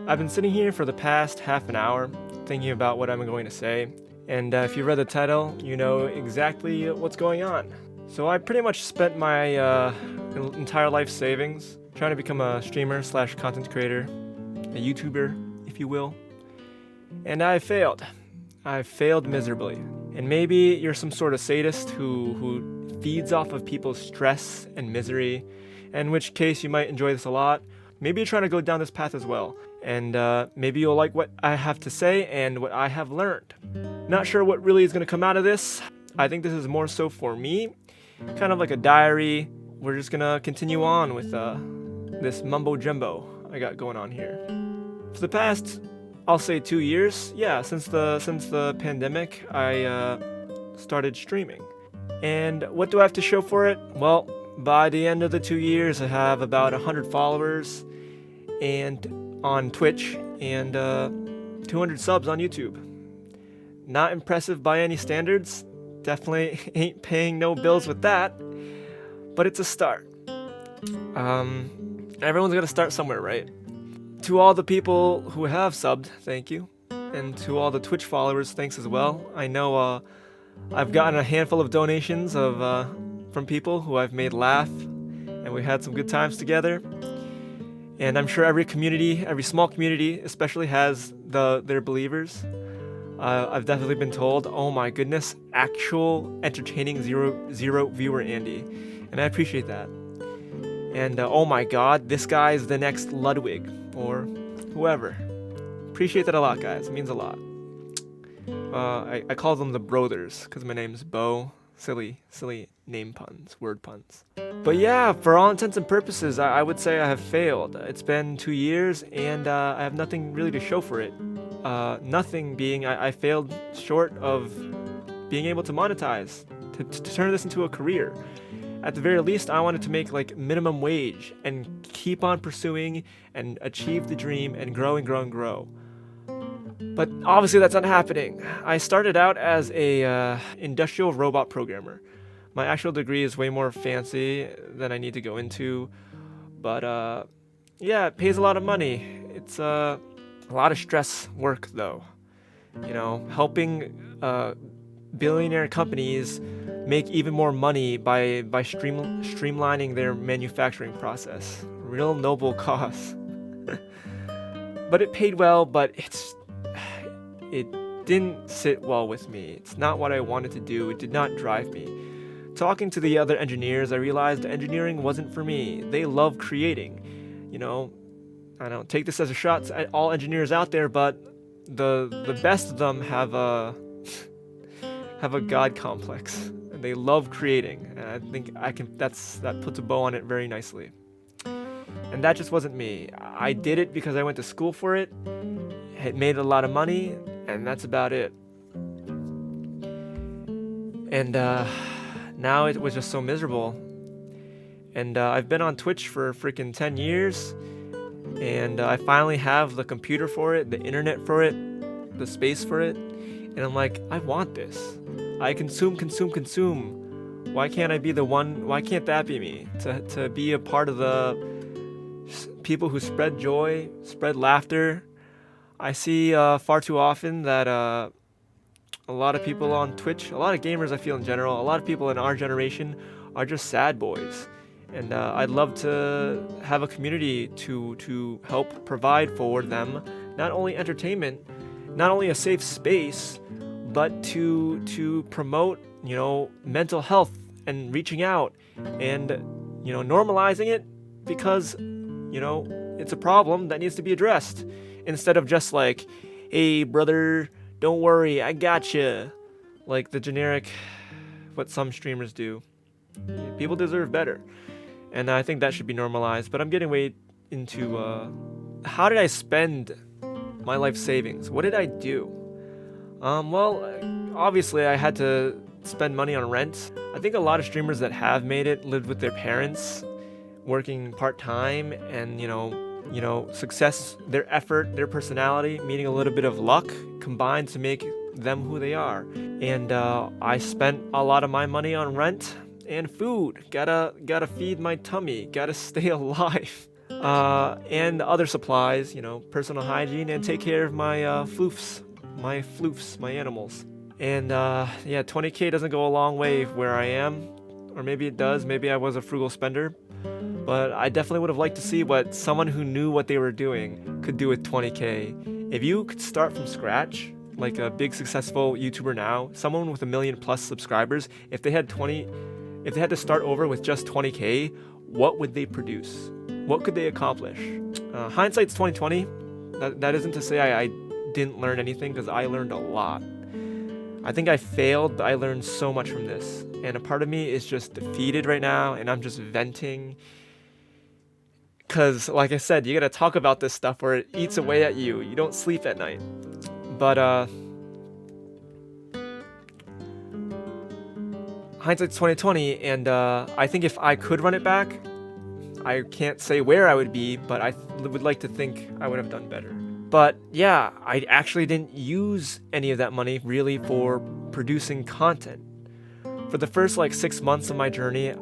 I've been sitting here for the past half an hour thinking about what I'm going to say, and if you read the title, you know exactly what's going on. So I pretty much spent my entire life savings trying to become a streamer slash content creator, a YouTuber, if you will, and I failed. I failed miserably. And maybe you're some sort of sadist who feeds off of people's stress and misery, in which case you might enjoy this a lot. Maybe you're trying to go down this path as well, and maybe you'll like what I have to say and what I have learned. Not sure what really is going to come out of this. I think this is more so for me, kind of like a diary. We're just going to continue on with this mumbo jumbo I got going on here. For the past, I'll say 2 years, yeah, since the pandemic, I started streaming. And what do I have to show for it? Well, by the end of the 2 years, I have about 100 followers and on Twitch and 200 subs on YouTube. Not impressive by any standards. Definitely ain't paying no bills with that, but it's a start. Everyone's got to start somewhere, right? To all the people who have subbed, thank you. And to all the Twitch followers, thanks as well. I know I've gotten a handful of donations from people who I've made laugh, and we had some good times together. And I'm sure every community, every small community especially, has their believers. I've definitely been told, oh my goodness, actual entertaining zero viewer Andy. And I appreciate that. And oh my god, this guy's the next Ludwig, or whoever. Appreciate that a lot, guys. It means a lot. I call them the brothers, because my name's Bo. Silly name puns, word puns. But yeah, for all intents and purposes, I would say I have failed. It's been 2 years, and I have nothing really to show for it. Nothing being I failed short of being able to monetize, to turn this into a career. At the very least, I wanted to make like minimum wage and keep on pursuing and achieve the dream and grow and grow and grow. But obviously that's not happening. I started out as a industrial robot programmer. My actual degree is way more fancy than I need to go into, but yeah, it pays a lot of money. It's a lot of stress work though. You know, helping billionaire companies make even more money by streamlining their manufacturing process. Real noble cause. But it paid well, but it didn't sit well with me. It's not what I wanted to do. It did not drive me. Talking to the other engineers, I realized engineering wasn't for me. They love creating. You know, I don't take this as a shot at all engineers out there, but the best of them have a god complex. And they love creating, and I think that puts a bow on it very nicely. And that just wasn't me. I did it because I went to school for it. It made a lot of money, and that's about it. And now it was just so miserable. And I've been on Twitch for freaking 10 years, and I finally have the computer for it, the internet for it, the space for it, and I'm like, I want this. I consume. Why can't I be the one? Why can't that be me? To be a part of the people who spread joy, spread laughter. I see far too often that a lot of people on Twitch, a lot of gamers I feel in general, a lot of people in our generation are just sad boys. And I'd love to have a community to help provide for them, not only entertainment, not only a safe space, but to promote, you know, mental health and reaching out and, you know, normalizing it because, you know, it's a problem that needs to be addressed instead of just like, hey brother, don't worry, I gotcha, like the generic what some streamers do. People deserve better, and I think that should be normalized. But I'm getting way into how did I spend my life savings? What did I do? Well, obviously I had to spend money on rent. I think a lot of streamers that have made it lived with their parents, working part-time, and you know, success, their effort, their personality, meeting a little bit of luck combined to make them who they are. And I spent a lot of my money on rent and food. Gotta feed my tummy. Gotta stay alive. and other supplies, personal hygiene, and take care of my floofs, my animals. And yeah, 20K doesn't go a long way where I am, or maybe it does. Maybe I was a frugal spender, but I definitely would have liked to see what someone who knew what they were doing could do with 20K. If you could start from scratch, like a big successful YouTuber now, someone with 1 million+ subscribers, if they had to start over with just 20K, what would they produce? What could they accomplish? Hindsight's 2020. That isn't to say I didn't learn anything, because I learned a lot. I think I failed, but I learned so much from this. And a part of me is just defeated right now, and I'm just venting. Because, like I said, you gotta talk about this stuff or it eats away at you. You don't sleep at night. But, hindsight's 2020, and I think if I could run it back, I can't say where I would be, but I would like to think I would have done better. But yeah, I actually didn't use any of that money really for producing content. For the first 6 months of my journey,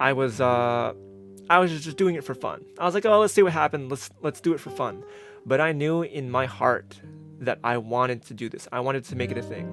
I was just doing it for fun. I was like, oh, let's see what happens. Let's do it for fun. But I knew in my heart that I wanted to do this. I wanted to make it a thing.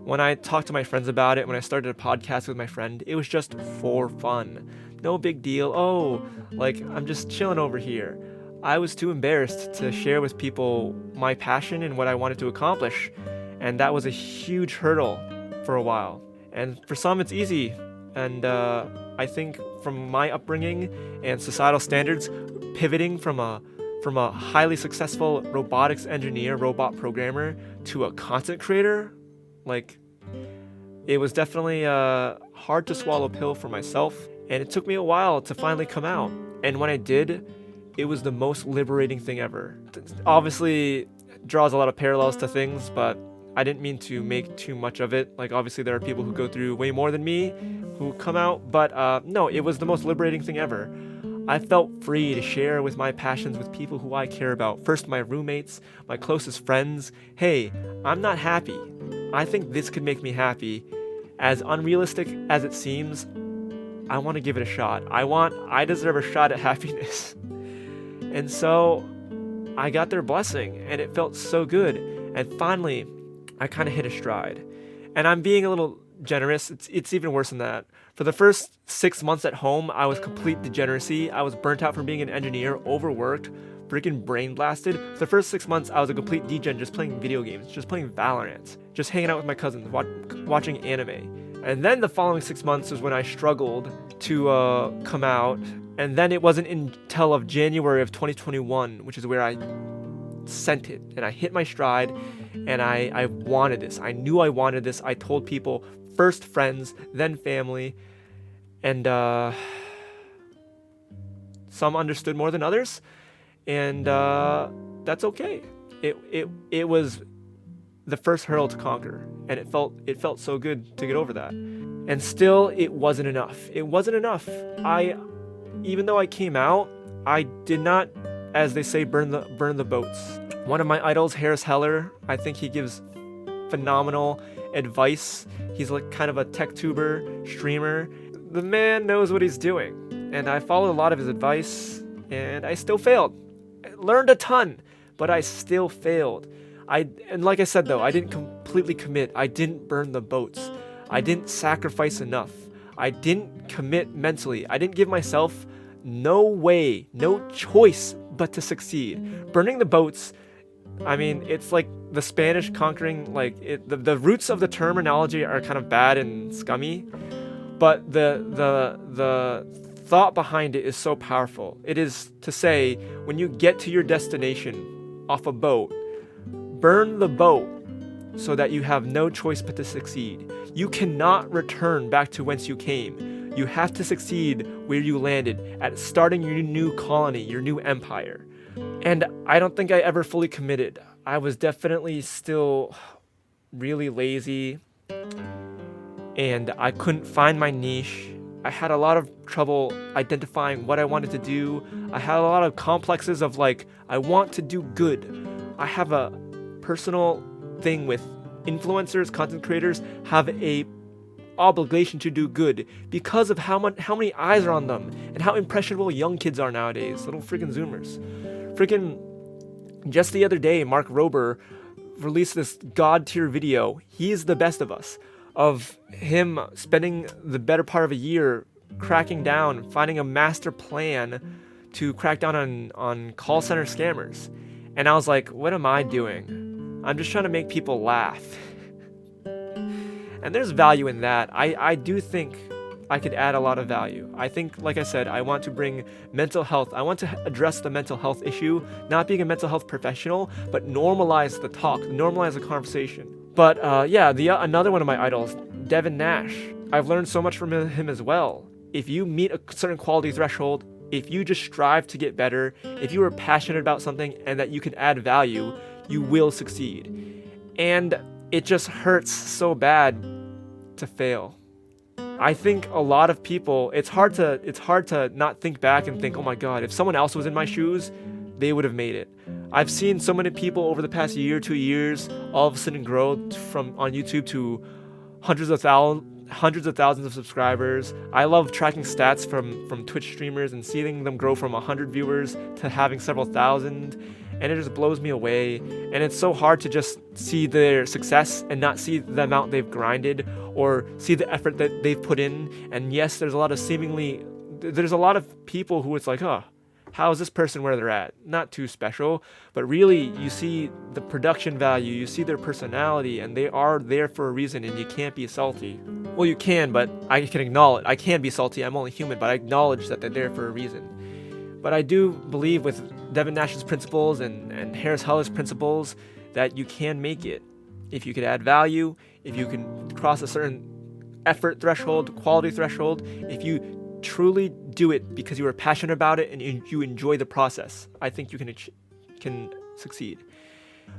When I talked to my friends about it, when I started a podcast with my friend, it was just for fun. No big deal. Oh, I'm just chilling over here. I was too embarrassed to share with people my passion and what I wanted to accomplish. And that was a huge hurdle for a while. And for some, it's easy. And I think from my upbringing and societal standards, pivoting from a highly successful robotics engineer, robot programmer, to a content creator, it was definitely a hard to swallow pill for myself. And it took me a while to finally come out. And when I did, it was the most liberating thing ever. Obviously, draws a lot of parallels to things, but I didn't mean to make too much of it. Obviously, there are people who go through way more than me who come out, but no, it was the most liberating thing ever. I felt free to share with my passions with people who I care about. First, my roommates, my closest friends. Hey, I'm not happy. I think this could make me happy. As unrealistic as it seems, I want to give it a shot. I deserve a shot at happiness. And so I got their blessing, and it felt so good. And finally, I kind of hit a stride. And I'm being a little generous. It's even worse than that. For the first 6 months at home, I was complete degeneracy. I was burnt out from being an engineer, overworked, freaking brain blasted. For the first 6 months, I was a complete degen, just playing video games, just playing Valorant, just hanging out with my cousins, watching anime. And then the following 6 months was when I struggled to come out. And then it wasn't until of January of 2021, which is where I sent it. And I hit my stride, and I wanted this. I knew I wanted this. I told people, first friends, then family. And some understood more than others. And that's okay. It was the first hurdle to conquer, and it felt so good to get over that. And still, it wasn't enough. It wasn't enough. Even though I came out, I did not, as they say, burn the boats. One of my idols, Harris Heller, I think he gives phenomenal advice. He's kind of a tech tuber, streamer. The man knows what he's doing, and I followed a lot of his advice, and I still failed. I learned a ton, but I still failed. And like I said, though, I didn't completely commit. I didn't burn the boats. I didn't sacrifice enough. I didn't commit mentally. I didn't give myself no choice but to succeed. Burning the boats, I mean, it's like the Spanish conquering, the roots of the terminology are kind of bad and scummy, but the thought behind it is so powerful. It is to say, when you get to your destination off a boat, burn the boat so that you have no choice but to succeed. You cannot return back to whence you came. You have to succeed where you landed, at starting your new colony, your new empire. And I don't think I ever fully committed. I was definitely still really lazy, and I couldn't find my niche. I had a lot of trouble identifying what I wanted to do. I had a lot of complexes of I want to do good. I have a personal thing with influencers, content creators, have a obligation to do good because of how many eyes are on them and how impressionable young kids are nowadays. Little freaking Zoomers. Freaking just the other day, Mark Rober released this god tier video. He's the best of us, of him spending the better part of a year cracking down, finding a master plan to crack down on call center scammers. And I was like, what am I doing? I'm just trying to make people laugh. And there's value in that. I do think I could add a lot of value. I think, like I said, I want to bring mental health. I want to address the mental health issue, not being a mental health professional, but normalize the talk, normalize the conversation. But another one of my idols, Devin Nash. I've learned so much from him as well. If you meet a certain quality threshold, if you just strive to get better, if you are passionate about something and that you can add value, you will succeed. And it just hurts so bad to fail. I think a lot of people, it's hard to not think back and think, oh my God, if someone else was in my shoes, they would have made it. I've seen so many people over the past year, 2 years, all of a sudden grow from on YouTube to hundreds of thousands of subscribers. I love tracking stats from Twitch streamers and seeing them grow from 100 viewers to having several thousand, and it just blows me away. And it's so hard to just see their success and not see the amount they've grinded or see the effort that they've put in. And yes, there's a lot of people who it's like, oh, how is this person where they're at? Not too special, but really you see the production value, you see their personality, and they are there for a reason, and you can't be salty. Well, you can, but I can acknowledge, I can be salty, I'm only human, but I acknowledge that they're there for a reason. But I do believe with Devin Nash's principles and Harris Heller's principles that you can make it. If you could add value, if you can cross a certain effort threshold, quality threshold, if you truly do it because you are passionate about it and you enjoy the process, I think you can succeed.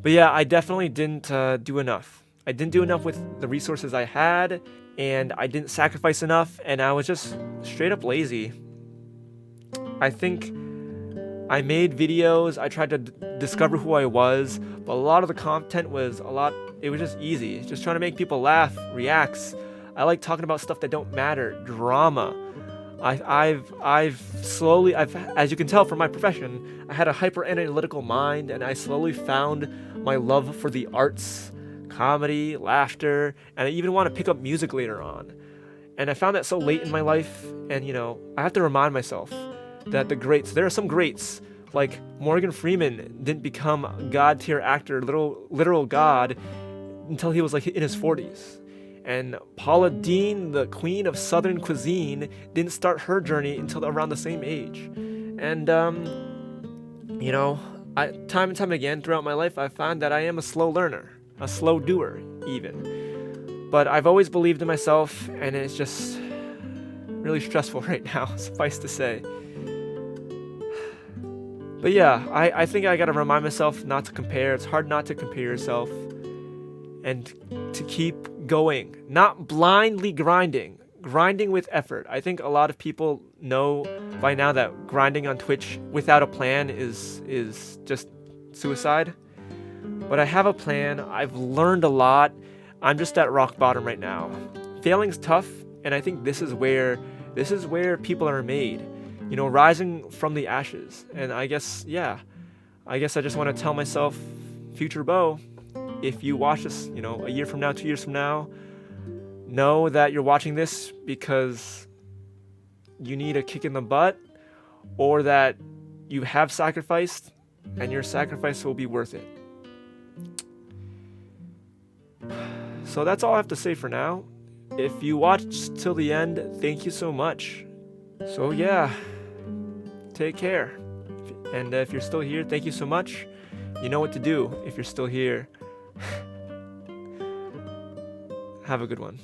But yeah, I definitely didn't do enough. I didn't do enough with the resources I had, and I didn't sacrifice enough, and I was just straight up lazy. I think I made videos, I tried to discover who I was, but a lot of the content was it was just easy. Just trying to make people laugh, reacts. I like talking about stuff that don't matter, drama. I've slowly, as you can tell from my profession, I had a hyper analytical mind, and I slowly found my love for the arts, comedy, laughter, and I even want to pick up music later on. And I found that so late in my life, and I have to remind myself that there are some greats, like Morgan Freeman didn't become a god tier actor, literal god, until he was like in his 40s. And Paula Deen, the queen of Southern cuisine, didn't start her journey until around the same age. And, time and time again throughout my life, I found that I am a slow learner, a slow doer even. But I've always believed in myself, and it's just really stressful right now, suffice to say. But yeah, I think I gotta remind myself not to compare. It's hard not to compare yourself. And to keep going, not blindly grinding with effort. I think a lot of people know by now that grinding on Twitch without a plan is just suicide. But I have a plan. I've learned a lot. I'm just at rock bottom right now. Failing's tough, and I think this is where people are made. Rising from the ashes. And I guess I just want to tell myself, future Bo, if you watch this, a year from now, 2 years from now, know that you're watching this because you need a kick in the butt, or that you have sacrificed and your sacrifice will be worth it. So that's all I have to say for now. If you watched till the end, thank you so much. So yeah, take care. And if you're still here, thank you so much. You know what to do if you're still here. Have a good one.